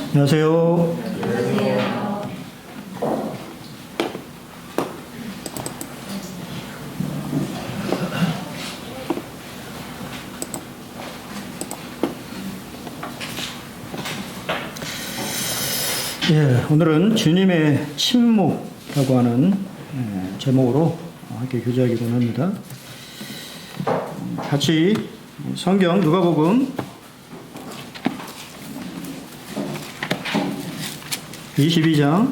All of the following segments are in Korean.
안녕하세요. 오늘은 주님의 침묵이라고 하는 제목으로 함께 교제하기로 합니다. 같이 성경 누가복음 22장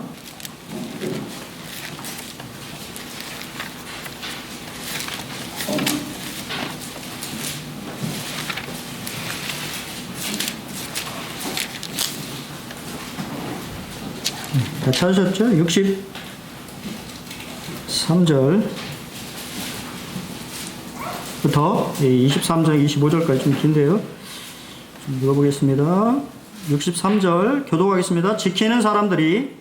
'다 찾으셨죠? 63절부터 23장 25절까지 좀 긴데요. 좀 읽어보겠습니다. 63절 교독하겠습니다. 지키는 사람들이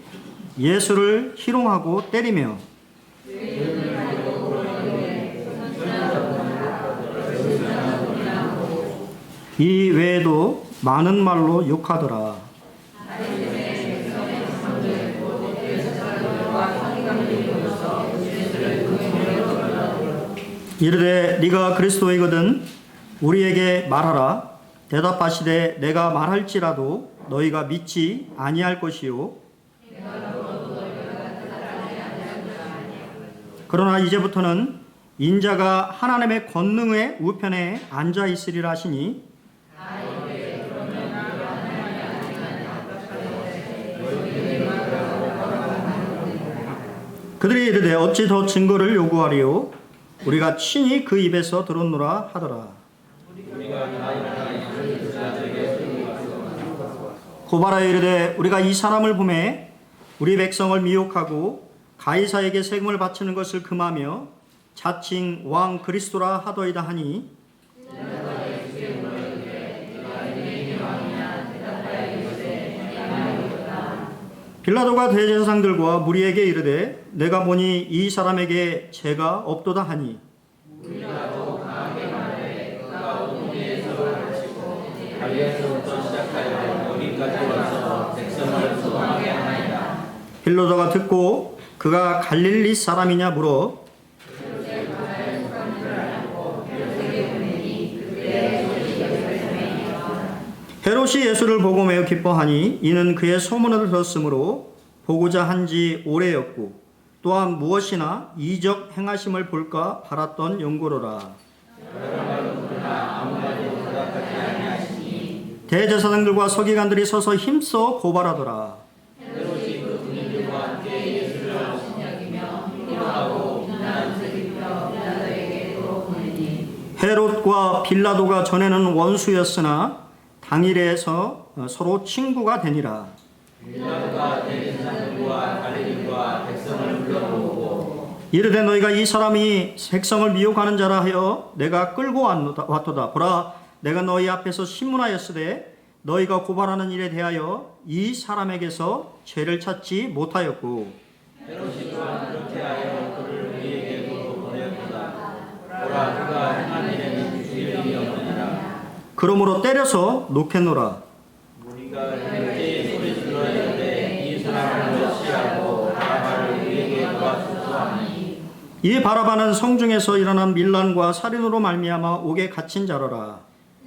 예수를 희롱하고 때리며 이 외에도 많은 말로 욕하더라. 이르되 네가 그리스도이거든 우리에게 말하라. 대답하시되 내가 말할지라도 너희가 믿지 아니할 것이요 그러나 이제부터는 인자가 하나님의 권능의 우편에 앉아 있으리라 하시니 그들이 이르되 어찌 더 증거를 요구하리요 우리가 친히 그 입에서 들었노라 하더라. 고발하여 이르되 우리가 이 사람을 보매 우리 백성을 미혹하고 가이사에게 세금을 바치는 것을 금하며 자칭 왕 그리스도라 하더이다 하니 빌라도가 대제사장들과 무리에게 이르되 내가 보니 이 사람에게 죄가 없도다 하니 빌라도가 듣고 그가 갈릴리 사람이냐 물어 헤롯이 예수를 보고 매우 기뻐하니 이는 그의 소문을 들었으므로 보고자 한지 오래였고 또한 무엇이나 이적 행하심을 볼까 바랐던 연고로라. 대제사장들과 서기관들이 서서 힘써 고발하더라. 헤롯과 빌라도가 전에는 원수였으나 당일에서 서로 친구가 되니라. 이르되 너희가 이 사람이 백성을 미혹하는 자라 하여 내가 끌고 왔도다. 보라 내가 너희 앞에서 신문하였으되 너희가 고발하는 일에 대하여 이 사람에게서 죄를 찾지 못하였고 헤롯이 또한 그렇게 하여 그를 우리에게로 보내었도다. 보라 그가 행한 일에는 죽일 일이 없느니라. 그러므로 때려서 놓겠노라. 우리가 그때 소리 질러 이르되 이 사람을 어찌하고 바라바를 우리에게 도와주소서 하니 이 바라바는 성중에서 일어난 밀란과 살인으로 말미암아 옥에 갇힌 자로라.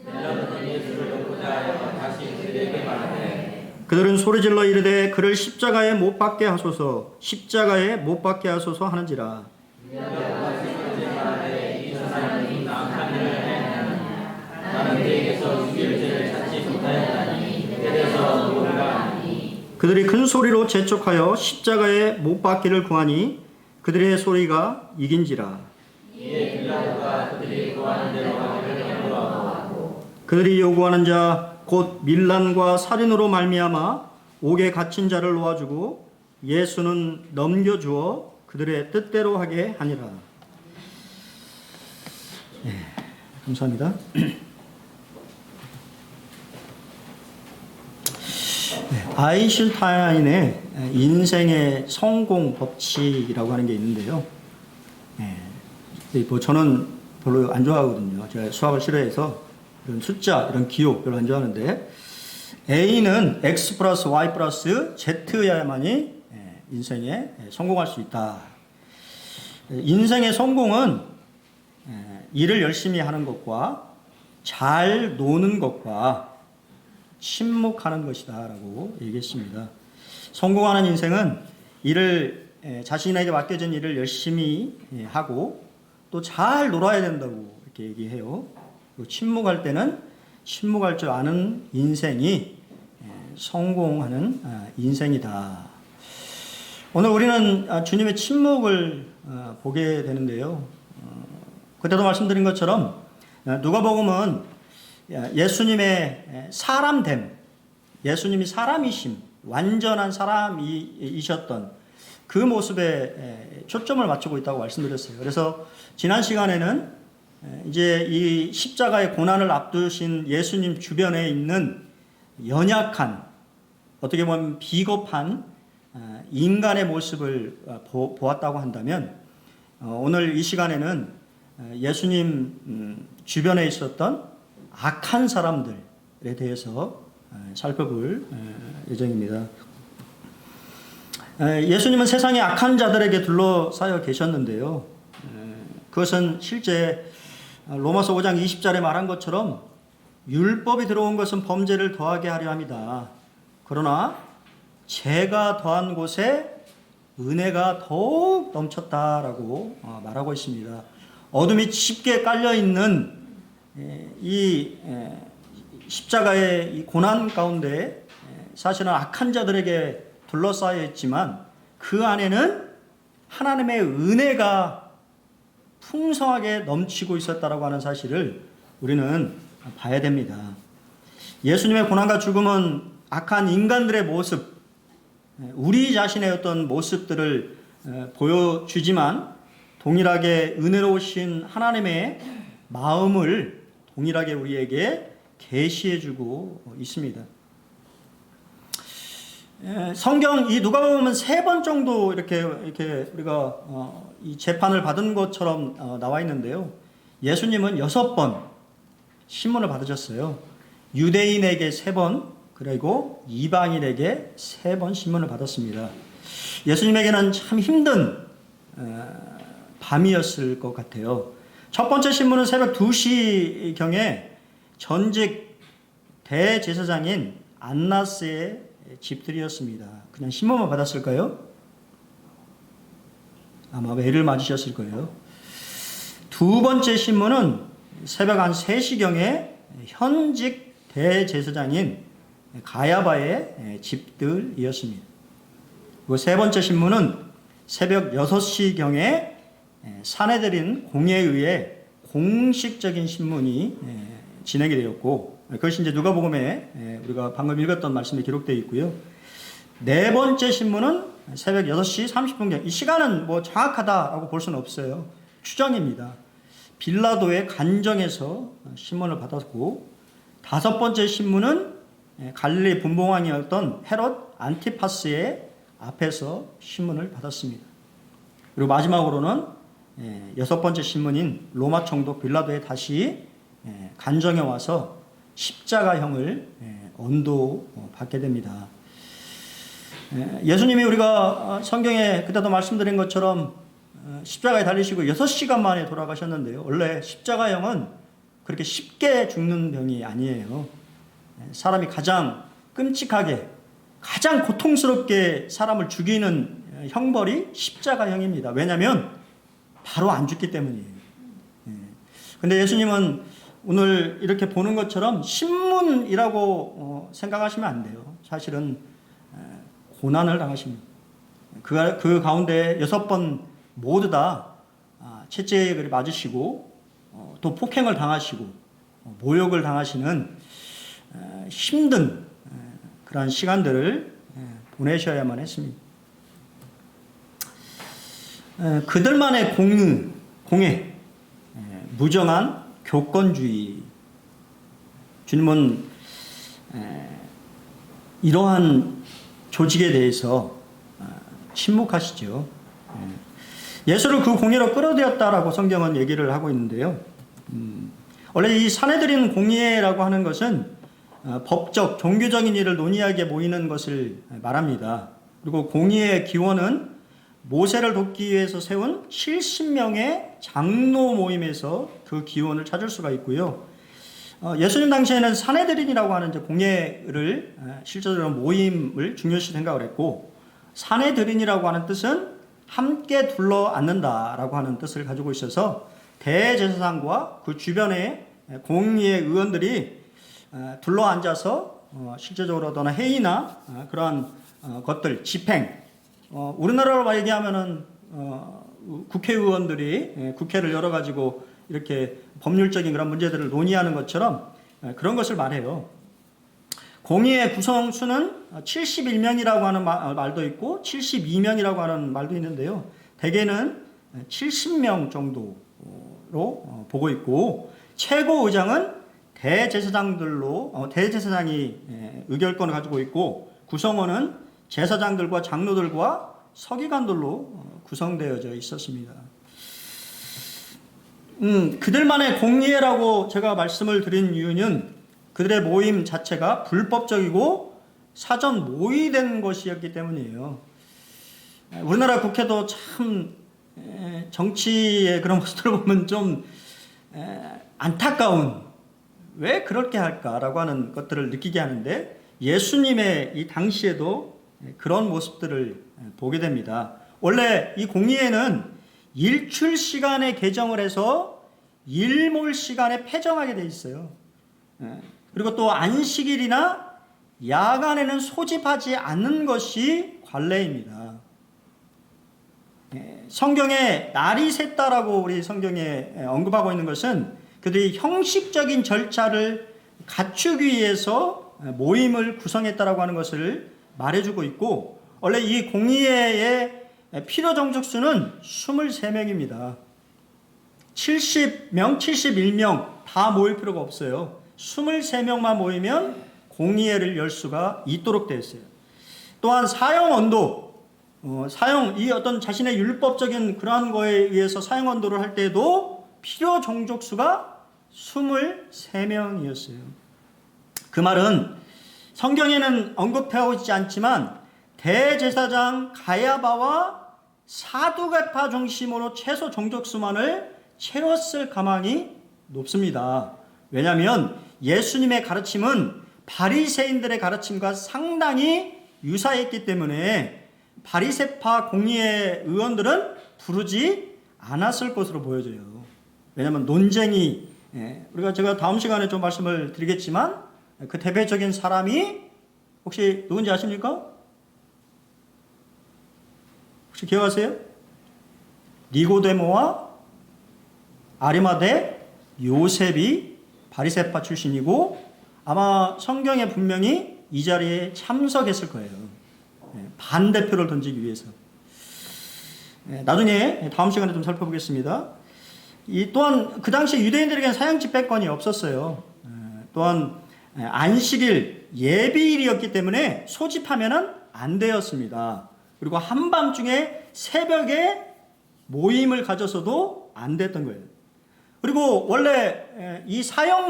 빌라도는 예수를 얻고자 하여 다시 그들에게 말하되 그들은 소리질러 이르되 그를 십자가에 못 박게 하소서 십자가에 못 박게 하소서 하는지라. 그들이 큰 소리로 재촉하여 십자가에 못 박기를 구하니 그들의 소리가 이긴지라. 그들이 요구하는 자 곧 밀란과 살인으로 말미암아 옥에 갇힌 자를 놓아주고 예수는 넘겨주어 그들의 뜻대로 하게 하니라. 감사합니다. 아인슈타인의 인생의 성공 법칙이라고 하는 게 있는데요. 뭐 저는 별로 안 좋아하거든요. 제가 수학을 싫어해서 이런 숫자, 이런 기호 별로 안 좋아하는데 A는 X 플러스 Y 플러스 Z여야만이 인생에 성공할 수 있다. 인생의 성공은 일을 열심히 하는 것과 잘 노는 것과 침묵하는 것이다 라고 얘기했습니다. 성공하는 인생은 자신에게 맡겨진 일을 열심히 하고 또 잘 놀아야 된다고 이렇게 얘기해요. 침묵할 때는 침묵할 줄 아는 인생이 성공하는 인생이다. 오늘 우리는 주님의 침묵을 보게 되는데요. 그때도 말씀드린 것처럼 누가복음은 예수님의 사람됨, 예수님이 사람이심, 완전한 사람이셨던 그 모습에 초점을 맞추고 있다고 말씀드렸어요. 그래서 지난 시간에는 이제 이 십자가의 고난을 앞두신 예수님 주변에 있는 연약한, 어떻게 보면 비겁한 인간의 모습을 보았다고 한다면, 오늘 이 시간에는 예수님 주변에 있었던 악한 사람들에 대해서 살펴볼 예정입니다. 예수님은 세상의 악한 자들에게 둘러싸여 계셨는데요. 그것은 실제 로마서 5장 20절에 말한 것처럼 율법이 들어온 것은 범죄를 더하게 하려 함이다. 그러나 죄가 더한 곳에 은혜가 더욱 넘쳤다라고 말하고 있습니다. 어둠이 짙게 깔려있는 이 십자가의 이 고난 가운데 사실은 악한 자들에게 둘러싸여 있지만 그 안에는 하나님의 은혜가 풍성하게 넘치고 있었다라고 하는 사실을 우리는 봐야 됩니다. 예수님의 고난과 죽음은 악한 인간들의 모습, 우리 자신의 어떤 모습들을 보여주지만 동일하게 은혜로우신 하나님의 마음을 동일하게 우리에게 계시해주고 있습니다. 성경 이 누가복음은 3번 정도 이렇게 우리가 이 재판을 받은 것처럼 나와 있는데요. 예수님은 6번 신문을 받으셨어요. 유대인에게 3번, 그리고 이방인에게 3번 신문을 받았습니다. 예수님에게는 참 힘든 밤이었을 것 같아요. 첫 번째 신문은 새벽 2시경에 전직 대제사장인 안나스의 집들이었습니다. 그냥 신문만 받았을까요? 아마 매를 맞으셨을 거예요. 두 번째 신문은 새벽 한 3시경에 현직 대제사장인 가야바의 집들이었습니다. 그리고 세 번째 신문은 새벽 6시경에 사내들인 공회에 의해 공식적인 신문이 진행이 되었고, 그것이 이제 누가복음에 우리가 방금 읽었던 말씀에 기록되어 있고요. 네 번째 신문은 새벽 6시 30분경. 이 시간은 뭐 정확하다라고 볼 수는 없어요. 추정입니다. 빌라도의 간정에서 신문을 받았고, 다섯 번째 신문은 갈릴리 분봉왕이었던 헤롯 안티파스의 앞에서 신문을 받았습니다. 그리고 마지막으로는 여섯 번째 신문인 로마 총독 빌라도에 다시 간정에 와서 십자가형을 언도받게 됩니다. 예수님이 우리가 성경에 그때도 말씀드린 것처럼 십자가에 달리시고 6시간 만에 돌아가셨는데요. 원래 십자가형은 그렇게 쉽게 죽는 병이 아니에요. 사람이 가장 끔찍하게, 가장 고통스럽게 사람을 죽이는 형벌이 십자가형입니다. 왜냐하면 바로 안 죽기 때문이에요. 근데 예수님은 오늘 이렇게 보는 것처럼 신문이라고 생각하시면 안 돼요. 사실은 고난을 당하십니다. 그 가운데 6번 모두 다 채찍을 맞으시고 또 폭행을 당하시고 모욕을 당하시는 힘든 그러한 시간들을 보내셔야만 했습니다. 그들만의 공회, 무정한 교권주의. 주님은 이러한 조직에 대해서 침묵하시죠. 예수를 그 공회로 끌어들였다라고 성경은 얘기를 하고 있는데요. 원래 이 사내들인 공회라고 하는 것은 법적, 종교적인 일을 논의하게 모이는 것을 말합니다. 그리고 공의의 기원은 모세를 돕기 위해서 세운 70명의 장로 모임에서 그 기원을 찾을 수가 있고요. 예수님 당시에는 사내들인이라고 하는 이제 공예를 실제로 모임을 중요시 생각을 했고, 사내들인이라고 하는 뜻은 함께 둘러 앉는다라고 하는 뜻을 가지고 있어서 대제사장과 그 주변의 공의의 의원들이 둘러 앉아서 실제적으로 어떤 회의나 그러한 것들, 집행, 우리나라로 얘기하면은 국회의원들이 국회를 열어가지고 이렇게 법률적인 그런 문제들을 논의하는 것처럼 그런 것을 말해요. 공의의 구성수는 71명이라고 하는 말도 있고 72명이라고 하는 말도 있는데요. 대개는 70명 정도로 보고 있고, 최고의장은 대제사장이 의결권을 가지고 있고, 구성원은 제사장들과 장로들과 서기관들로 구성되어져 있었습니다. 그들만의 공예라고 제가 말씀을 드린 이유는 그들의 모임 자체가 불법적이고 사전 모의된 것이었기 때문이에요. 우리나라 국회도 참 정치의 그런 모습들을 보면 좀 안타까운, 왜 그렇게 할까라고 하는 것들을 느끼게 하는데, 예수님의 이 당시에도 그런 모습들을 보게 됩니다. 원래 이 공의회는 일출 시간에 개정을 해서 일몰 시간에 폐정하게 돼 있어요. 그리고 또 안식일이나 야간에는 소집하지 않는 것이 관례입니다. 성경에 날이 샜다라고 우리 성경에 언급하고 있는 것은 그들이 형식적인 절차를 갖추기 위해서 모임을 구성했다라고 하는 것을 말해주고 있고, 원래 이 공의회의 필요 정적 수는 23명입니다. 70명, 71명 다 모일 필요가 없어요. 23명만 모이면 공의회를 열 수가 있도록 되어 있어요. 또한 사형 언도, 이 어떤 자신의 율법적인 그러한 거에 의해서 사형 언도를 할 때에도 필요 종족수가 23명이었어요. 그 말은 성경에는 언급되어 있지 않지만 대제사장 가야바와 사두개파 중심으로 최소 종족수만을 채웠을 가망이 높습니다. 왜냐하면 예수님의 가르침은 바리새인들의 가르침과 상당히 유사했기 때문에 바리새파 공의회 의원들은 부르지 않았을 것으로 보여져요. 왜냐하면 논쟁이, 제가 다음 시간에 좀 말씀을 드리겠지만 그 대표적인 사람이 혹시 누군지 아십니까? 혹시 기억하세요? 니고데모와 아리마대 요셉이 바리새파 출신이고, 아마 성경에 분명히 이 자리에 참석했을 거예요. 반대표를 던지기 위해서. 나중에 다음 시간에 좀 살펴보겠습니다. 또한 그 당시 유대인들에게는 사형 집행권이 없었어요. 또한 안식일 예비일이었기 때문에 소집하면은 안 되었습니다. 그리고 한밤중에 새벽에 모임을 가져서도 안 됐던 거예요. 그리고 원래 이 사형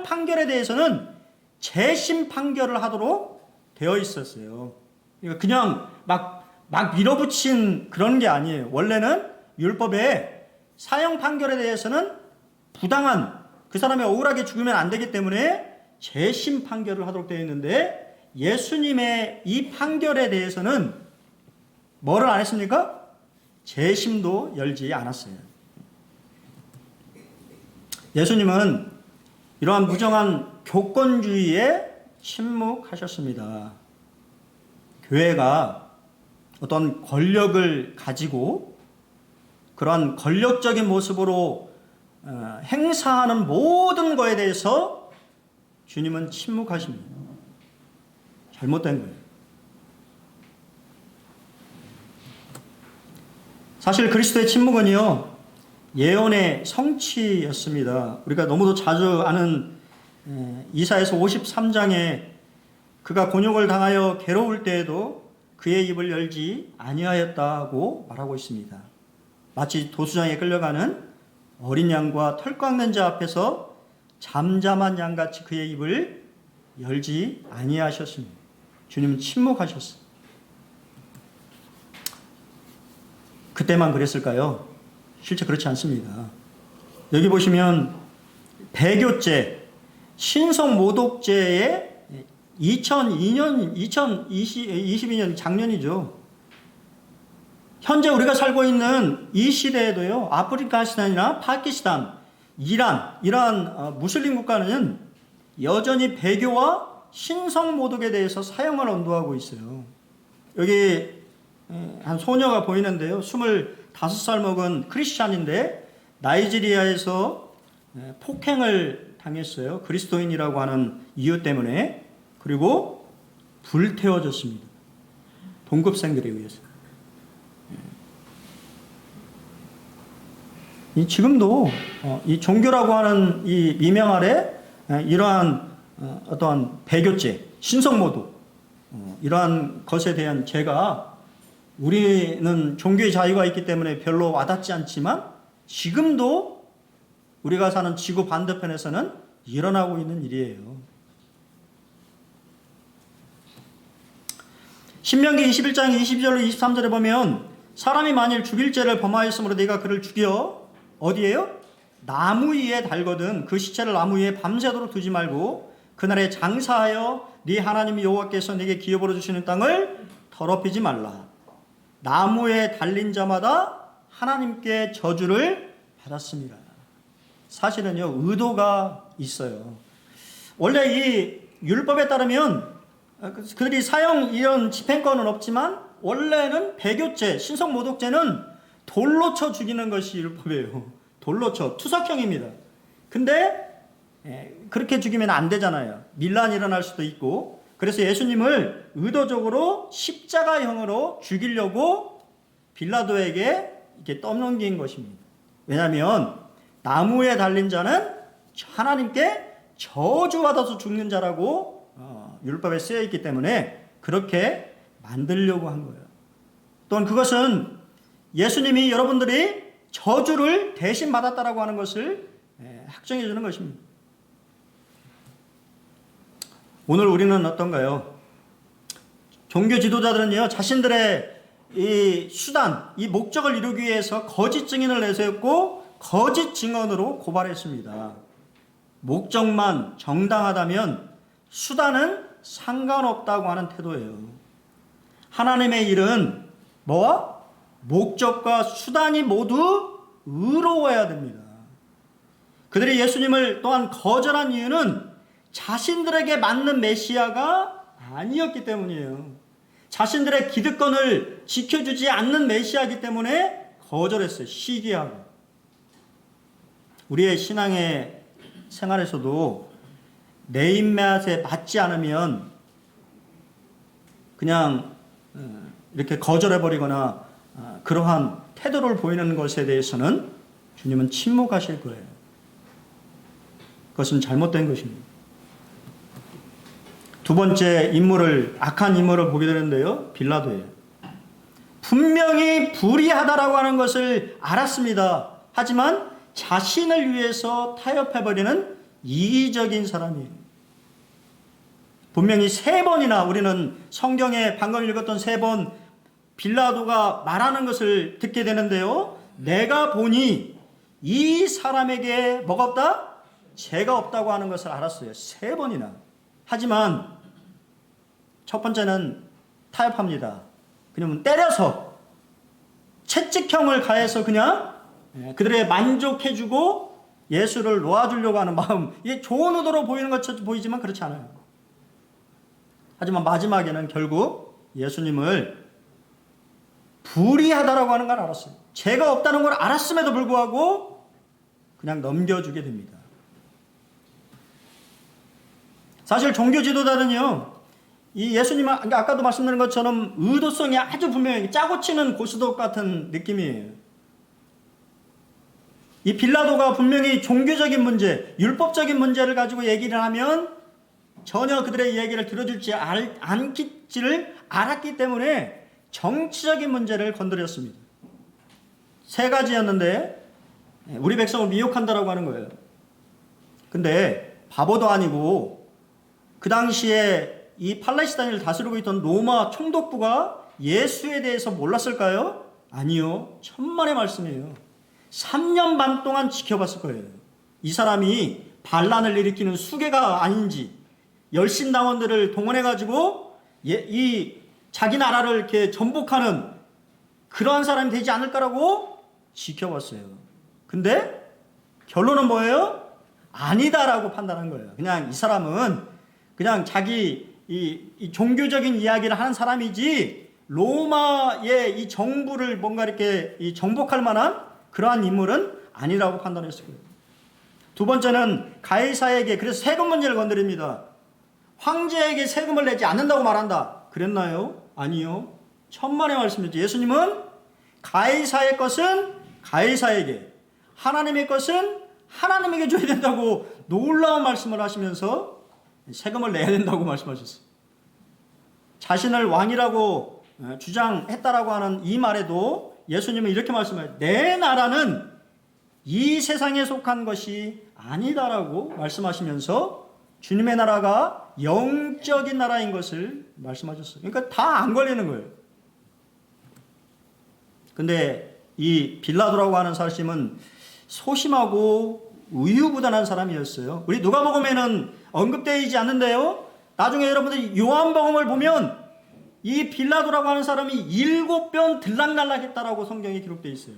판결에 대해서는 재심 판결을 하도록 되어 있었어요. 그러니까 그냥 막 밀어붙인 그런 게 아니에요. 원래는 율법에 사형 판결에 대해서는 부당한, 그 사람이 억울하게 죽으면 안 되기 때문에 재심 판결을 하도록 되어 있는데, 예수님의 이 판결에 대해서는 뭐를 안 했습니까? 재심도 열지 않았어요. 예수님은 이러한 무정한 교권주의에 침묵하셨습니다. 교회가 어떤 권력을 가지고 그러한 권력적인 모습으로 행사하는 모든 것에 대해서 주님은 침묵하십니다. 잘못된 거예요. 사실 그리스도의 침묵은요, 예언의 성취였습니다. 우리가 너무도 자주 아는 이사야서 53장에 그가 곤욕을 당하여 괴로울 때에도 그의 입을 열지 아니하였다고 말하고 있습니다. 마치 도수장에 끌려가는 어린 양과 털 깎는 자 앞에서 잠잠한 양같이 그의 입을 열지 아니하셨습니다. 주님은 침묵하셨어요. 그때만 그랬을까요? 실제 그렇지 않습니다. 여기 보시면 배교죄, 신성모독죄의 2022년 작년이죠. 현재 우리가 살고 있는 이 시대에도요, 아프가니스탄이나 파키스탄, 이러한 무슬림 국가는 여전히 배교와 신성모독에 대해서 사형을 언도하고 있어요. 여기 한 소녀가 보이는데요. 25살 먹은 크리스찬인데 나이지리아에서 폭행을 당했어요. 그리스도인이라고 하는 이유 때문에. 그리고 불태워졌습니다. 동급생들에 의해서. 지금도 이 종교라고 하는 이 미명 아래 이러한 어떠한 배교죄, 신성모독, 이러한 것에 대한 죄가 우리는 종교의 자유가 있기 때문에 별로 와닿지 않지만 지금도 우리가 사는 지구 반대편에서는 일어나고 있는 일이에요. 신명기 21장 22절로 23절에 보면 사람이 만일 죽일 죄를 범하였으므로 네가 그를 죽여 어디에요? 나무 위에 달거든 그 시체를 나무 위에 밤새도록 두지 말고 그날에 장사하여 네 하나님 여호와께서 네게 기업으로 주시는 땅을 더럽히지 말라. 나무에 달린 자마다 하나님께 저주를 받았습니다. 사실은요, 의도가 있어요. 원래 이 율법에 따르면 그들이 사형 이런 집행권은 없지만 원래는 배교죄, 신성모독죄는 돌로 쳐 죽이는 것이 율법이에요. 돌로 쳐, 투석형입니다. 근데 그렇게 죽이면 안 되잖아요. 밀란이 일어날 수도 있고. 그래서 예수님을 의도적으로 십자가형으로 죽이려고 빌라도에게 이렇게 떠넘긴 것입니다. 왜냐하면 나무에 달린 자는 하나님께 저주받아서 죽는 자라고 율법에 쓰여 있기 때문에 그렇게 만들려고 한 거예요. 또한 그것은 예수님이 여러분들이 저주를 대신 받았다라고 하는 것을 확정해 주는 것입니다. 오늘 우리는 어떤가요? 종교 지도자들은요, 자신들의 이 수단, 이 목적을 이루기 위해서 거짓 증인을 내세웠고 거짓 증언으로 고발했습니다. 목적만 정당하다면 수단은 상관없다고 하는 태도예요. 하나님의 일은 뭐와? 목적과 수단이 모두 의로워야 됩니다. 그들이 예수님을 또한 거절한 이유는 자신들에게 맞는 메시아가 아니었기 때문이에요. 자신들의 기득권을 지켜주지 않는 메시아이기 때문에 거절했어요. 시기하고. 우리의 신앙의 생활에서도 내 입맛에 맞지 않으면 그냥 이렇게 거절해버리거나 그러한 태도를 보이는 것에 대해서는 주님은 침묵하실 거예요. 그것은 잘못된 것입니다. 두 번째 악한 인물을 보게 되는데요. 빌라도예요. 분명히 불의하다라고 하는 것을 알았습니다. 하지만 자신을 위해서 타협해버리는 이기적인 사람이에요. 분명히 3번이나 우리는 성경에 방금 읽었던 3번 빌라도가 말하는 것을 듣게 되는데요. 내가 보니 이 사람에게 뭐가 없다? 죄가 없다고 하는 것을 알았어요. 3번이나. 하지만 첫 번째는 타협합니다. 그냥 때려서 채찍형을 가해서 그냥 그들의 만족해주고 예수를 놓아주려고 하는 마음, 이게 좋은 의도로 보이는 것처럼 보이지만 그렇지 않아요. 하지만 마지막에는 결국 예수님을 불의하다라고 하는 걸 알았어요. 죄가 없다는 걸 알았음에도 불구하고 그냥 넘겨주게 됩니다. 사실 종교 지도자는요, 이 예수님은 아까도 말씀드린 것처럼 의도성이 아주 분명히 짜고 치는 고스톱 같은 느낌이에요. 이 빌라도가 분명히 종교적인 문제, 율법적인 문제를 가지고 얘기를 하면 전혀 그들의 이야기를 들어줄지 않기를 알았기 때문에 정치적인 문제를 건드렸습니다. 3가지였는데 우리 백성을 미혹한다라고 하는 거예요. 근데 바보도 아니고 그 당시에 이 팔레스타인을 다스리고 있던 로마 총독부가 예수에 대해서 몰랐을까요? 아니요. 천만의 말씀이에요. 3년 반 동안 지켜봤을 거예요. 이 사람이 반란을 일으키는 수괴가 아닌지, 열심당원들을 동원해가지고 이 자기 나라를 이렇게 전복하는 그러한 사람이 되지 않을까라고 지켜봤어요. 근데 결론은 뭐예요? 아니다라고 판단한 거예요. 그냥 이 사람은 그냥 자기 이 종교적인 이야기를 하는 사람이지 로마의 이 정부를 뭔가 이렇게 정복할 만한 그러한 인물은 아니라고 판단했을 거예요. 두 번째는 가이사에게 그래서 세금 문제를 건드립니다. 황제에게 세금을 내지 않는다고 말한다. 그랬나요? 아니요. 천만의 말씀이죠. 예수님은 가이사의 것은 가이사에게, 하나님의 것은 하나님에게 줘야 된다고 놀라운 말씀을 하시면서 세금을 내야 된다고 말씀하셨어요. 자신을 왕이라고 주장했다라고 하는 이 말에도 예수님은 이렇게 말씀해요. 내 나라는 이 세상에 속한 것이 아니다라고 말씀하시면서 주님의 나라가 영적인 나라인 것을 말씀하셨어요. 그러니까 다 안 걸리는 거예요. 근데 이 빌라도라고 하는 사람은 소심하고 우유부단한 사람이었어요. 우리 누가복음에는 언급되지 않는데요. 나중에 여러분들이 요한복음을 보면 이 빌라도라고 하는 사람이 7번 들락날락했다라고 성경에 기록되어 있어요.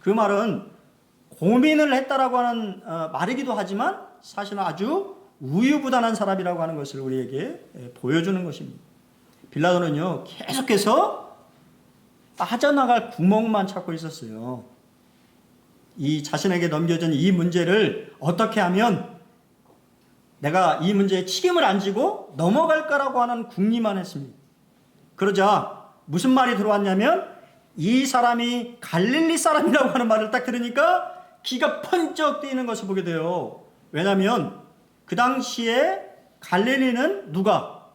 그 말은 고민을 했다라고 하는 말이기도 하지만 사실은 아주 우유부단한 사람이라고 하는 것을 우리에게 보여주는 것입니다. 빌라도는요, 계속해서 빠져나갈 구멍만 찾고 있었어요. 이 자신에게 넘겨진 이 문제를 어떻게 하면 내가 이 문제에 책임을 안 지고 넘어갈까라고 하는 궁리만 했습니다. 그러자 무슨 말이 들어왔냐면 이 사람이 갈릴리 사람이라고 하는 말을 딱 들으니까 기가 번쩍 뛰는 것을 보게 돼요. 왜냐하면 그 당시에 갈릴리는 누가?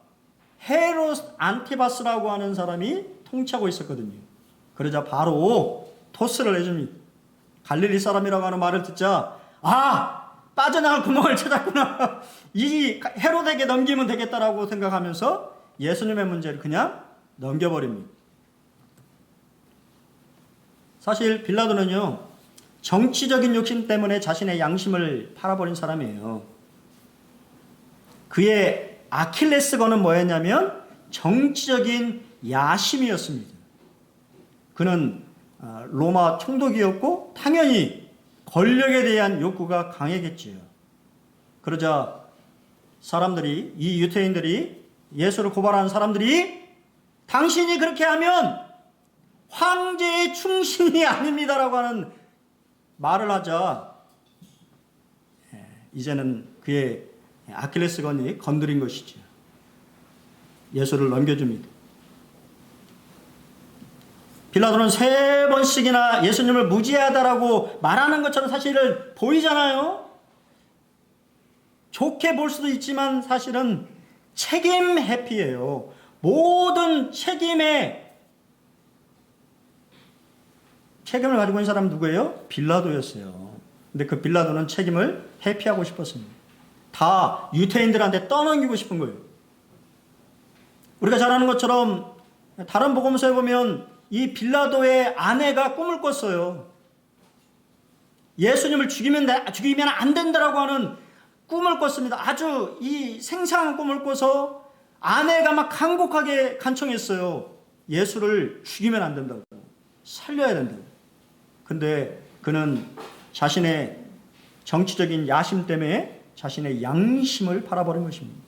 헤롯 안티바스라고 하는 사람이 통치하고 있었거든요. 그러자 바로 토스를 해줍니다. 갈릴리 사람이라고 하는 말을 듣자 빠져나갈 구멍을 찾았구나. 이 헤롯에게 넘기면 되겠다라고 생각하면서 예수님의 문제를 그냥 넘겨버립니다. 사실 빌라도는요, 정치적인 욕심 때문에 자신의 양심을 팔아버린 사람이에요. 그의 아킬레스건은 뭐였냐면 정치적인 야심이었습니다. 그는 로마 총독이었고 당연히 권력에 대한 욕구가 강했겠지요. 그러자 사람들이, 이 유태인들이, 예수를 고발하는 사람들이 당신이 그렇게 하면 황제의 충신이 아닙니다라고 하는 말을 하자 이제는 그의 아킬레스건이 건드린 것이죠. 예수를 넘겨줍니다. 빌라도는 3번씩이나 예수님을 무지하다라고 말하는 것처럼 사실을 보이잖아요. 좋게 볼 수도 있지만 사실은 책임 회피예요. 모든 책임을 가지고 있는 사람은 누구예요? 빌라도였어요. 근데 그 빌라도는 책임을 회피하고 싶었습니다. 다 유태인들한테 떠넘기고 싶은 거예요. 우리가 잘 아는 것처럼 다른 복음서에 보면 이 빌라도의 아내가 꿈을 꿨어요. 예수님을 죽이면 안 된다라고 하는 꿈을 꿨습니다. 아주 이 생생한 꿈을 꿔서 아내가 막 간곡하게 간청했어요. 예수를 죽이면 안 된다고. 살려야 된다고. 근데 그는 자신의 정치적인 야심 때문에 자신의 양심을 팔아버린 것입니다.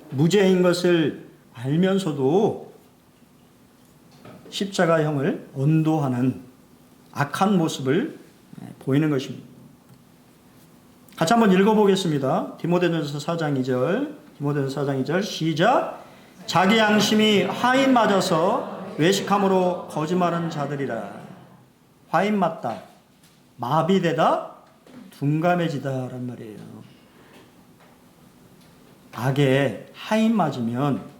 무죄인 것을 알면서도 십자가형을 언도하는 악한 모습을 보이는 것입니다. 같이 한번 읽어보겠습니다. 디모데전서 4장 2절, 디모데전서 4장 2절 시작. 자기 양심이 화인 맞아서 외식함으로 거짓말하는 자들이라. 화인 맞다, 마비되다, 둔감해지다란 말이에요. 악에 하인 맞으면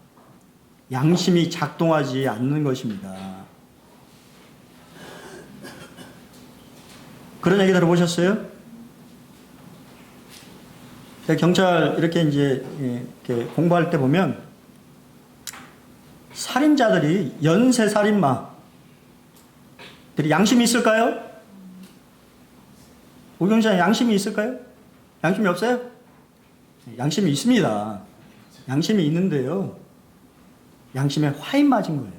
양심이 작동하지 않는 것입니다. 그런 얘기 들어보셨어요? 경찰 이렇게 이제 이렇게 공부할 때 보면 살인자들이 연쇄 살인마들이 양심이 있을까요? 오경장 양심이 있을까요? 양심이 없어요? 양심이 있습니다. 양심이 있는데요. 양심에 화인 맞은 거예요.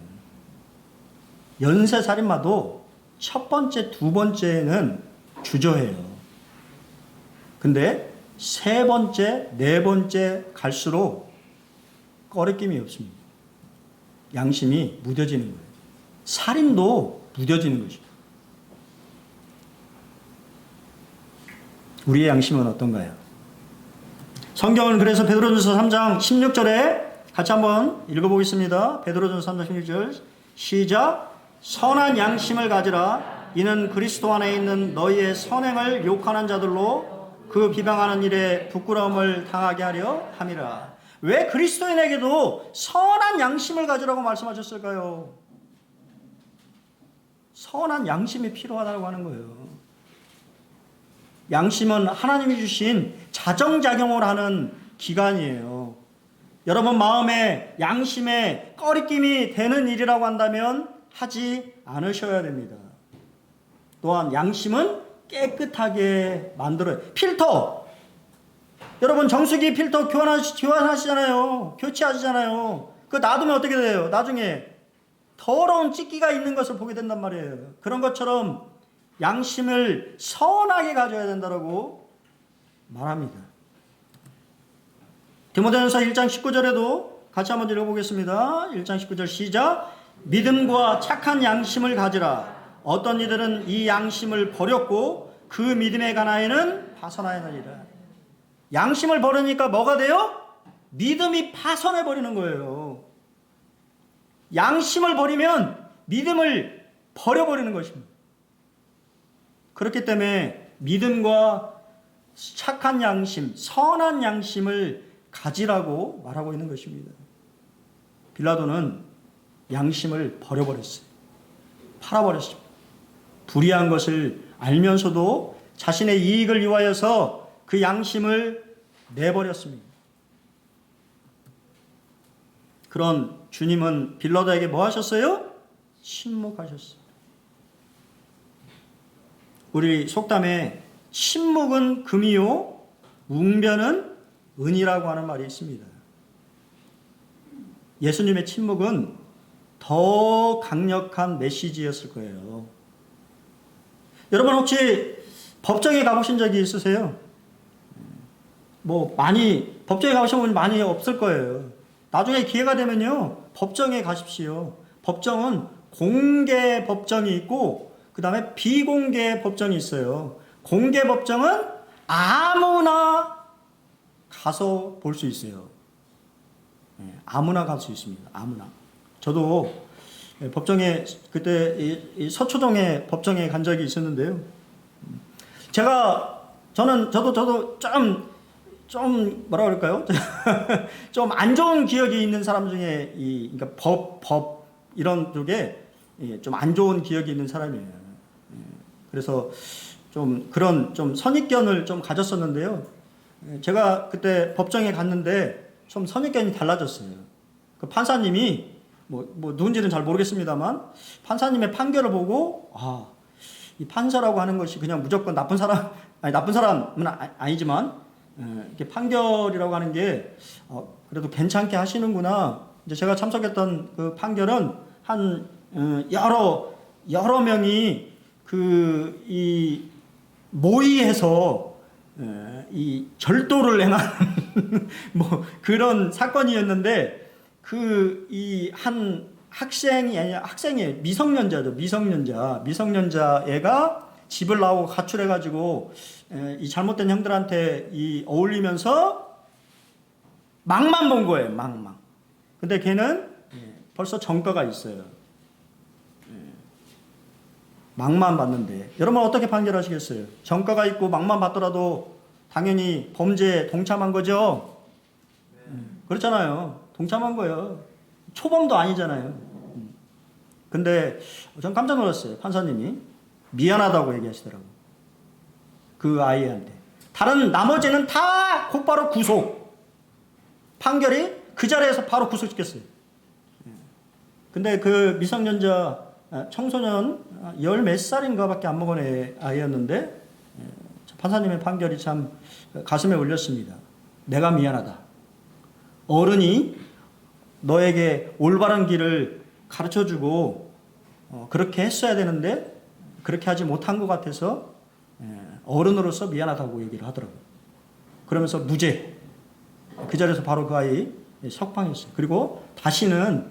연쇄 살인마도 첫 번째, 두 번째는 주저해요. 근데 세 번째, 네 번째 갈수록 꺼리낌이 없습니다. 양심이 무뎌지는 거예요. 살인도 무뎌지는 거죠. 우리의 양심은 어떤가요? 성경은 그래서 베드로전서 3장 16절에 같이 한번 읽어보겠습니다. 베드로전서 3장 16절 시작. 선한 양심을 가지라. 이는 그리스도 안에 있는 너희의 선행을 욕하는 자들로 그 비방하는 일에 부끄러움을 당하게 하려 함이라. 왜 그리스도인에게도 선한 양심을 가지라고 말씀하셨을까요? 선한 양심이 필요하다고 하는 거예요. 양심은 하나님이 주신 자정작용을 하는 기관이에요. 여러분 마음에 양심에 꺼리낌이 되는 일이라고 한다면 하지 않으셔야 됩니다. 또한 양심은 깨끗하게 만들어요. 필터. 여러분 정수기 필터 교환하시잖아요. 교체하시잖아요. 그거 놔두면 어떻게 돼요? 나중에 더러운 찌끼가 있는 것을 보게 된단 말이에요. 그런 것처럼 양심을 선하게 가져야 된다고 말합니다. 디모데전서 1장 19절에도 같이 한번 읽어보겠습니다. 1장 19절 시작. 믿음과 착한 양심을 가지라. 어떤 이들은 이 양심을 버렸고 그 믿음의 가나에는 파손하였느니라. 양심을 버리니까 뭐가 돼요? 믿음이 파손해 버리는 거예요. 양심을 버리면 믿음을 버려버리는 것입니다. 그렇기 때문에 믿음과 착한 양심, 선한 양심을 가지라고 말하고 있는 것입니다. 빌라도는 양심을 버려버렸어요. 팔아버렸습니다. 불의한 것을 알면서도 자신의 이익을 위하여서 그 양심을 내버렸습니다. 그런 주님은 빌라도에게 뭐 하셨어요? 침묵하셨어요. 우리 속담에 침묵은 금이요 웅변은 은이라고 하는 말이 있습니다. 예수님의 침묵은 더 강력한 메시지였을 거예요. 여러분 혹시 법정에 가보신 적이 있으세요? 법정에 가보신 분 많이 없을 거예요. 나중에 기회가 되면요, 법정에 가십시오. 법정은 공개 법정이 있고, 그 다음에 비공개 법정이 있어요. 공개 법정은 아무나 가서 볼 수 있어요. 아무나 갈 수 있습니다. 아무나. 저도 법정에 그때 이 서초동에 법정에 간 적이 있었는데요. 저도 좀 뭐라 그럴까요? 좀 안 좋은 기억이 있는 사람 중에 그러니까 법 이런 쪽에 좀 안 좋은 기억이 있는 사람이에요. 그래서 좀 그런 좀 선입견을 좀 가졌었는데요. 제가 그때 법정에 갔는데 좀 선입견이 달라졌어요. 그 판사님이 누군지는 잘 모르겠습니다만 판사님의 판결을 보고 이 판사라고 하는 것이 그냥 무조건 나쁜 사람은 아니지만 이렇게 판결이라고 하는 게 그래도 괜찮게 하시는구나. 이제 제가 참석했던 그 판결은 한 여러 명이 이 모의해서 이 절도를 행하는 그런 사건이었는데 이 한 학생이에요. 미성년자 애가 집을 나오고 가출해가지고 이 잘못된 형들한테 어울리면서 막만 본 거예요. 막만. 근데 걔는 벌써 전과가 있어요. 막만 봤는데 여러분 어떻게 판결하시겠어요? 전과가 있고 막만 봤더라도 당연히 범죄에 동참한 거죠. 그렇잖아요. 동참한 거예요. 초범도 아니잖아요. 근데 전 깜짝 놀랐어요. 판사님이 미안하다고 얘기하시더라고요. 그 아이한테. 다른 나머지는 다 곧바로 구속. 판결이 그 자리에서 바로 구속시켰어요. 근데 그 미성년자 청소년 10몇 살인가 밖에 안 먹은 아이였는데 판사님의 판결이 참 가슴에 울렸습니다. 내가 미안하다. 어른이 너에게 올바른 길을 가르쳐주고 그렇게 했어야 되는데 그렇게 하지 못한 것 같아서 어른으로서 미안하다고 얘기를 하더라고요. 그러면서 무죄. 그 자리에서 바로 그 아이 석방했어요. 그리고 다시는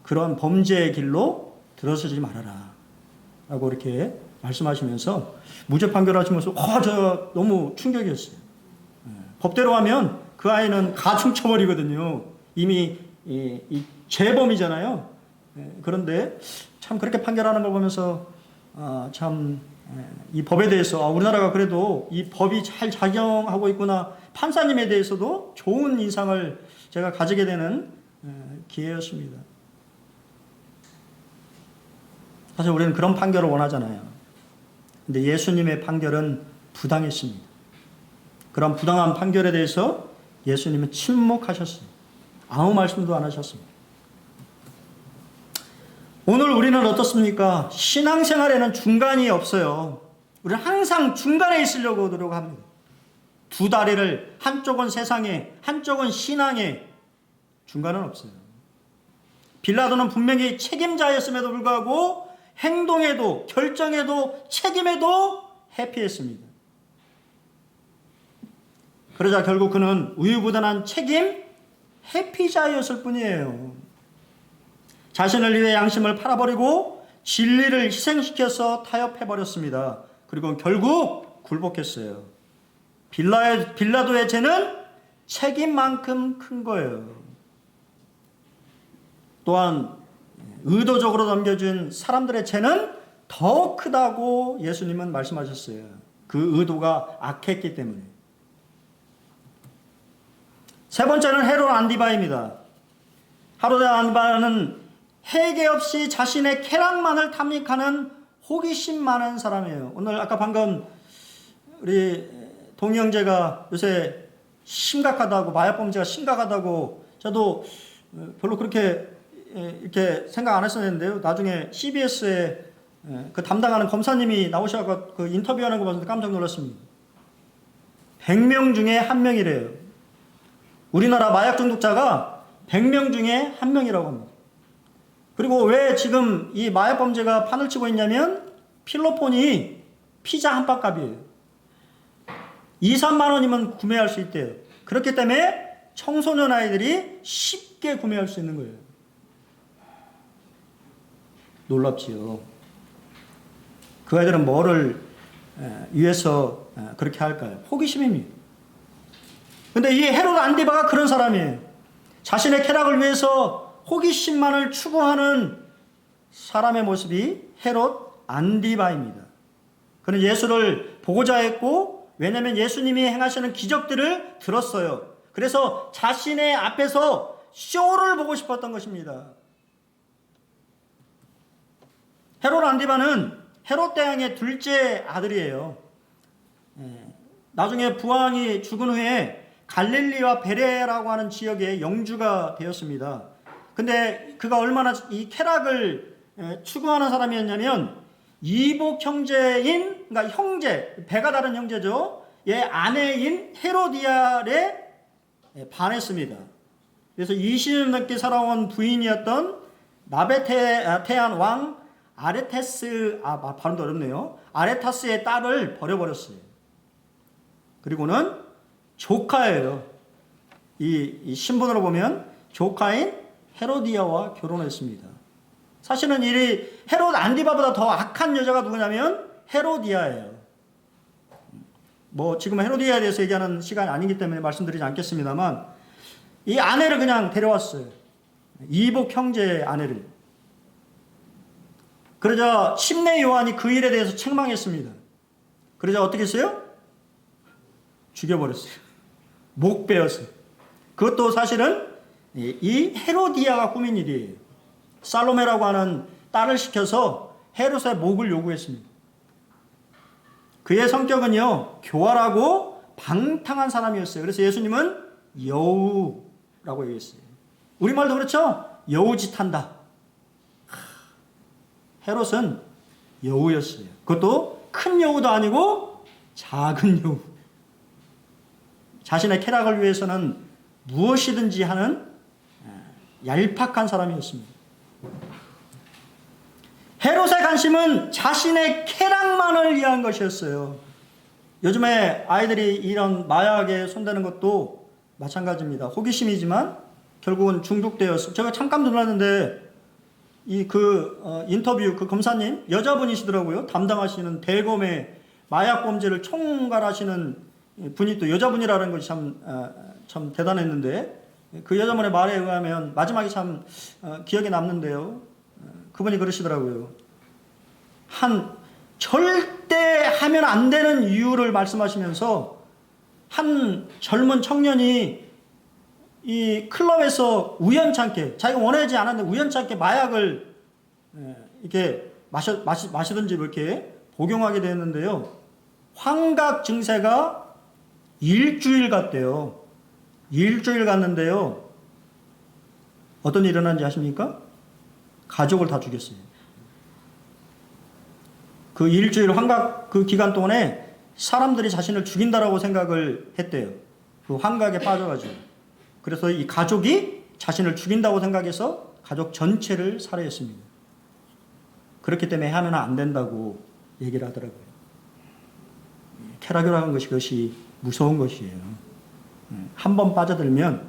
그런 범죄의 길로 들어서지 말아라 라고 이렇게 말씀하시면서 무죄 판결하시면서 저 너무 충격이었어요. 법대로 하면 그 아이는 가중 처벌이거든요. 이미 이 재범이잖아요. 그런데 참 그렇게 판결하는 걸 보면서 참 이 법에 대해서 우리나라가 그래도 이 법이 잘 작용하고 있구나. 판사님에 대해서도 좋은 인상을 제가 가지게 되는 기회였습니다. 사실 우리는 그런 판결을 원하잖아요. 근데 예수님의 판결은 부당했습니다. 그런 부당한 판결에 대해서 예수님은 침묵하셨어요. 아무 말씀도 안 하셨습니다. 오늘 우리는 어떻습니까? 신앙생활에는 중간이 없어요. 우리는 항상 중간에 있으려고 노력합니다. 두 다리를 한쪽은 세상에, 한쪽은 신앙에, 중간은 없어요. 빌라도는 분명히 책임자였음에도 불구하고 행동에도, 결정에도, 책임에도 회피했습니다. 그러자 결국 그는 우유부단한 책임 회피자였을 뿐이에요. 자신을 위해 양심을 팔아버리고 진리를 희생시켜서 타협해버렸습니다. 그리고 결국 굴복했어요. 빌라도의 죄는 책임만큼 큰 거예요. 또한 의도적으로 넘겨준 사람들의 죄는 더 크다고 예수님은 말씀하셨어요. 그 의도가 악했기 때문에. 세 번째는 헤롯 안디바입니다. 헤롯 안디바는 회개 없이 자신의 쾌락만을 탐닉하는 호기심 많은 사람이에요. 오늘 아까 방금 우리 동희 형제가 요새 심각하다고, 마약범죄가 심각하다고 저도 별로 그렇게 이렇게 생각 안 했었는데요. 나중에 CBS에 그 담당하는 검사님이 나오셔서 그 인터뷰하는 거 봐서 깜짝 놀랐습니다. 100명 중에 1명이래요. 우리나라 마약 중독자가 100명 중에 1명이라고 합니다. 그리고 왜 지금 이 마약 범죄가 판을 치고 있냐면 필로폰이 피자 한 빡값이에요. 2, 3만 원이면 구매할 수 있대요. 그렇기 때문에 청소년 아이들이 쉽게 구매할 수 있는 거예요. 놀랍지요. 그 아이들은 뭐를 위해서 그렇게 할까요? 호기심입니다. 근데 이 헤롯 안디바가 그런 사람이에요. 자신의 쾌락을 위해서 호기심만을 추구하는 사람의 모습이 헤롯 안디바입니다. 그는 예수를 보고자 했고, 왜냐하면 예수님이 행하시는 기적들을 들었어요. 그래서 자신의 앞에서 쇼를 보고 싶었던 것입니다. 헤롯 안디바는 헤롯 대왕의 둘째 아들이에요. 나중에 부왕이 죽은 후에 갈릴리와 베레라고 하는 지역의 영주가 되었습니다. 근데 그가 얼마나 이 쾌락을 추구하는 사람이었냐면 이복 형제인, 그러니까 형제, 배가 다른 형제죠. 얘 아내인 헤로디아에 반했습니다. 그래서 20년 넘게 살아온 부인이었던 나베테안 왕 아레테스, 발음도 어렵네요. 아레타스의 딸을 버려버렸어요. 그리고는 조카예요. 이 신분으로 보면 조카인 헤로디아와 결혼했습니다. 사실은 이 헤롯 안디바보다 더 악한 여자가 누구냐면 헤로디아예요. 뭐 지금 헤로디아에 대해서 얘기하는 시간이 아니기 때문에 말씀드리지 않겠습니다만 이 아내를 그냥 데려왔어요. 이복 형제의 아내를. 그러자 침례 요한이 그 일에 대해서 책망했습니다. 그러자 어떻게 했어요? 죽여버렸어요. 목 베었어요. 그것도 사실은 이 헤로디아가 꾸민 일이에요. 살로메라고 하는 딸을 시켜서 헤롯의 목을 요구했습니다. 그의 성격은요, 교활하고 방탕한 사람이었어요. 그래서 예수님은 여우라고 얘기했어요. 우리말도 그렇죠? 여우짓한다. 헤롯은 여우였어요. 그것도 큰 여우도 아니고 작은 여우. 자신의 쾌락을 위해서는 무엇이든지 하는 얄팍한 사람이었습니다. 헤롯의 관심은 자신의 쾌락만을 위한 것이었어요. 요즘에 아이들이 이런 마약에 손대는 것도 마찬가지입니다. 호기심이지만 결국은 중독되어서, 제가 잠깐 놀랐는데 인터뷰 그 검사님 여자분이시더라고요. 담당하시는 대검의 마약 범죄를 총괄하시는 분이 또 여자분이라는 것이 참 대단했는데, 그 여자분의 말에 의하면 마지막에 참 기억에 남는데요. 그분이 그러시더라고요. 절대 하면 안 되는 이유를 말씀하시면서 한 젊은 청년이 이 클럽에서 우연찮게, 자기가 원하지 않았는데 우연찮게 마약을 이렇게 마시든지 이렇게 복용하게 되었는데요. 환각 증세가 일주일 갔대요. 일주일 갔는데요. 어떤 일이 일어난지 아십니까? 가족을 다 죽였어요. 그 일주일 환각 그 기간 동안에 사람들이 자신을 죽인다라고 생각을 했대요. 그 환각에 빠져가지고. 그래서 이 가족이 자신을 죽인다고 생각해서 가족 전체를 살해했습니다. 그렇기 때문에 하면 안 된다고 얘기를 하더라고요. 쾌락이라는 것이 그것이 무서운 것이에요. 한번 빠져들면,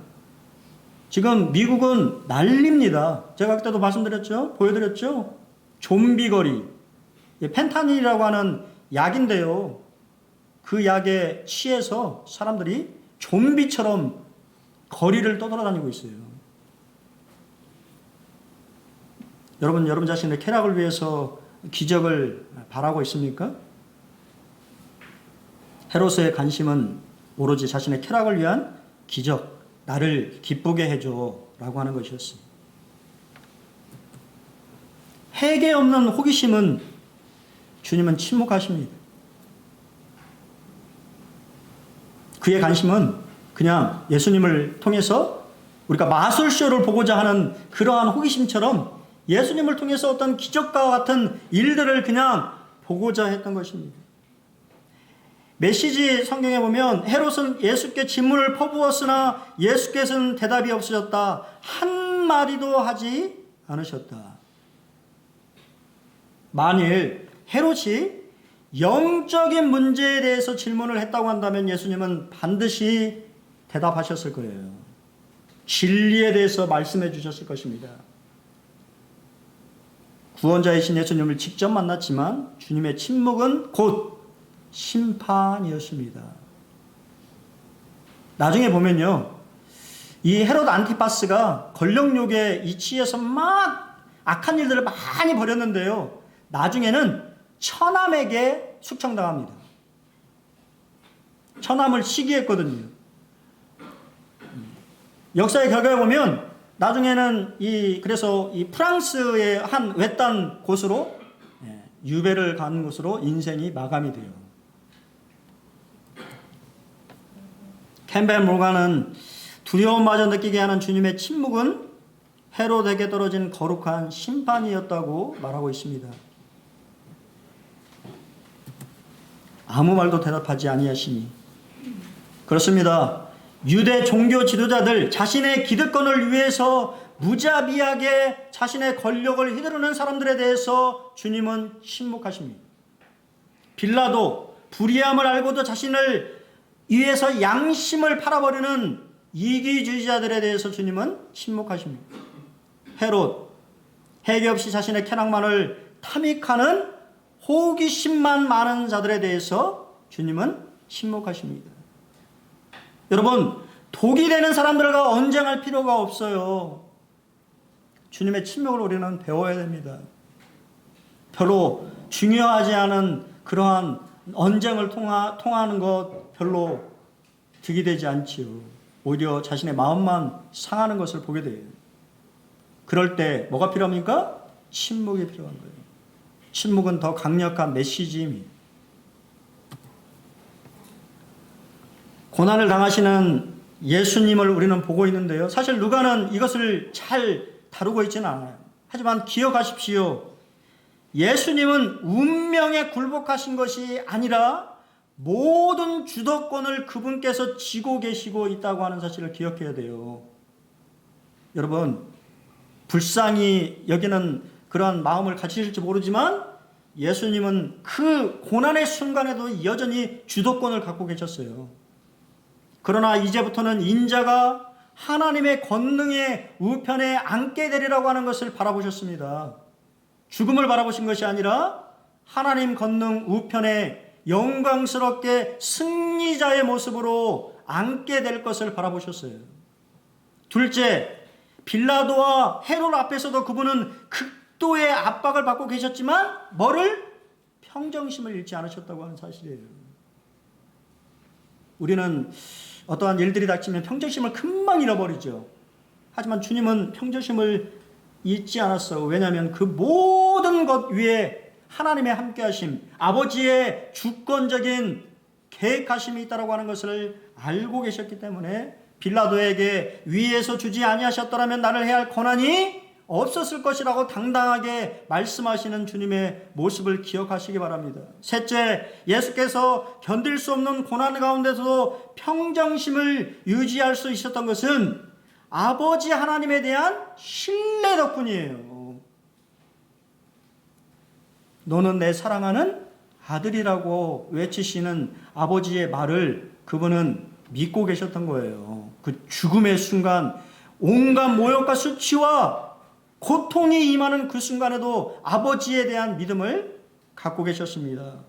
지금 미국은 난립니다. 제가 그때도 말씀드렸죠? 보여드렸죠? 좀비거리. 펜타닐이라고 하는 약인데요. 그 약에 취해서 사람들이 좀비처럼 거리를 떠돌아다니고 있어요. 여러분 자신의 쾌락을 위해서 기적을 바라고 있습니까? 헤롯의 관심은 오로지 자신의 쾌락을 위한 기적, 나를 기쁘게 해줘 라고 하는 것이었습니다. 해계 없는 호기심은 주님은 침묵하십니다. 그의 관심은 그냥 예수님을 통해서 우리가 마술쇼를 보고자 하는 그러한 호기심처럼 예수님을 통해서 어떤 기적과 같은 일들을 그냥 보고자 했던 것입니다. 메시지 성경에 보면 헤롯은 예수께 질문을 퍼부었으나 예수께서는 대답이 없으셨다. 한마디도 하지 않으셨다. 만일 헤롯이 영적인 문제에 대해서 질문을 했다고 한다면 예수님은 반드시 대답하셨을 거예요. 진리에 대해서 말씀해 주셨을 것입니다. 구원자이신 예수님을 직접 만났지만 주님의 침묵은 곧 심판이었습니다. 나중에 보면요, 이 헤롯 안티파스가 권력욕에 이치해서 막 악한 일들을 많이 벌였는데요, 나중에는 처남에게 숙청당합니다. 처남을 시기했거든요. 역사의 결과에 보면 나중에는 그래서 이 프랑스의 한 외딴 곳으로, 유배를 간 곳으로 인생이 마감이 돼요. 캠벨 몰간은 두려움마저 느끼게 하는 주님의 침묵은 헤롯에게 떨어진 거룩한 심판이었다고 말하고 있습니다. 아무 말도 대답하지 아니하시니. 그렇습니다. 유대 종교 지도자들, 자신의 기득권을 위해서 무자비하게 자신의 권력을 휘두르는 사람들에 대해서 주님은 침묵하십니다. 빌라도 불의함을 알고도 자신을 위해서 양심을 팔아버리는 이기주의자들에 대해서 주님은 침묵하십니다. 헤롯, 해계 없이 자신의 쾌락만을 탐닉하는 호기심만 많은 자들에 대해서 주님은 침묵하십니다. 여러분, 독이 되는 사람들과 언쟁할 필요가 없어요. 주님의 침묵을 우리는 배워야 됩니다. 별로 중요하지 않은 그러한 언쟁을 통하는 것 별로 득이 되지 않지요. 오히려 자신의 마음만 상하는 것을 보게 돼요. 그럴 때 뭐가 필요합니까? 침묵이 필요한 거예요. 침묵은 더 강력한 메시지입니다. 고난을 당하시는 예수님을 우리는 보고 있는데요. 사실 누가는 이것을 잘 다루고 있지는 않아요. 하지만 기억하십시오. 예수님은 운명에 굴복하신 것이 아니라 모든 주도권을 그분께서 쥐고 계시고 있다고 하는 사실을 기억해야 돼요. 여러분, 불쌍히 여기는 그러한 마음을 가지실지 모르지만 예수님은 그 고난의 순간에도 여전히 주도권을 갖고 계셨어요. 그러나 이제부터는 인자가 하나님의 권능의 우편에 앉게 되리라고 하는 것을 바라보셨습니다. 죽음을 바라보신 것이 아니라 하나님 권능 우편에 영광스럽게 승리자의 모습으로 앉게 될 것을 바라보셨어요. 둘째, 빌라도와 헤롯 앞에서도 그분은 극도의 압박을 받고 계셨지만 뭐를? 평정심을 잃지 않으셨다고 하는 사실이에요. 우리는 어떠한 일들이 닥치면 평정심을 금방 잃어버리죠. 하지만 주님은 평정심을 잊지 않았어요. 왜냐하면 그 모든 것 위에 하나님의 함께하심, 아버지의 주권적인 계획하심이 있다고 하는 것을 알고 계셨기 때문에 빌라도에게 위에서 주지 아니하셨더라면 나를 해야 할 권한이 없었을 것이라고 당당하게 말씀하시는 주님의 모습을 기억하시기 바랍니다. 셋째, 예수께서 견딜 수 없는 고난 가운데서도 평정심을 유지할 수 있었던 것은 아버지 하나님에 대한 신뢰 덕분이에요. 너는 내 사랑하는 아들이라고 외치시는 아버지의 말을 그분은 믿고 계셨던 거예요. 그 죽음의 순간 온갖 모욕과 수치와 고통이 임하는 그 순간에도 아버지에 대한 믿음을 갖고 계셨습니다.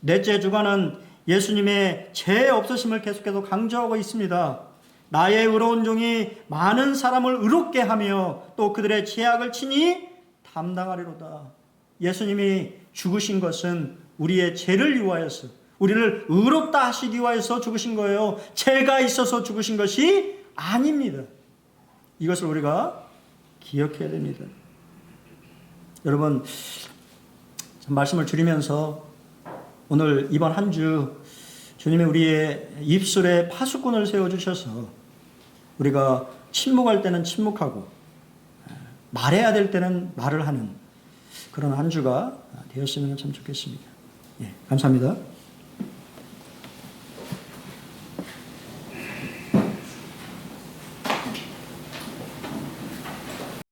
넷째 주간은 예수님의 죄 없으심을 계속해서 강조하고 있습니다. 나의 의로운 종이 많은 사람을 의롭게 하며 또 그들의 죄악을 친히 담당하리로다. 예수님이 죽으신 것은 우리의 죄를 위하여서 우리를 의롭다 하시기 위하여서 죽으신 거예요. 죄가 있어서 죽으신 것이 아닙니다. 이것을 우리가 기억해야 됩니다. 여러분, 말씀을 줄이면서 오늘 이번 한 주 주님이 우리의 입술에 파수꾼을 세워주셔서 우리가 침묵할 때는 침묵하고 말해야 될 때는 말을 하는 그런 한 주가 되었으면 참 좋겠습니다. 예, 감사합니다.